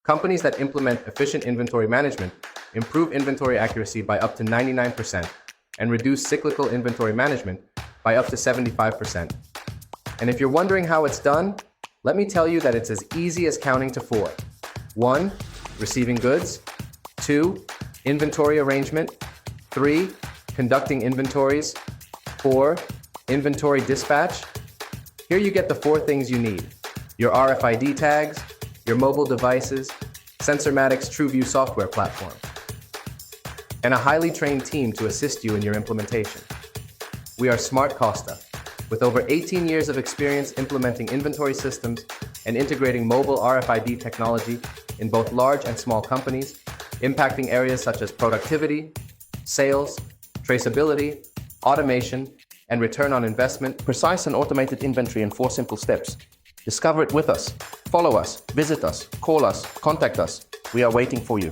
Companies that implement efficient inventory management improve inventory accuracy by up to 99% and reduce cyclical inventory management by up to 75%. And if you're wondering how it's done, let me tell you that it's as easy as counting to 4. 1. Receiving goods. 2. Inventory arrangement. 3. Conducting inventories. 4. Inventory dispatch. Here you get the 4 things you need: your RFID tags, your mobile devices, Sensormatic's TrueView software platform, and a highly trained team to assist you in your implementation. We are Smart Costa, with over 18 years of experience implementing inventory systems and integrating mobile RFID technology in both large and small companies, impacting areas such as productivity, sales, traceability, automation, and return on investment. Precise and automated inventory in 4 simple steps. Discover it with us. Follow us, visit us, call us, contact us. We are waiting for you.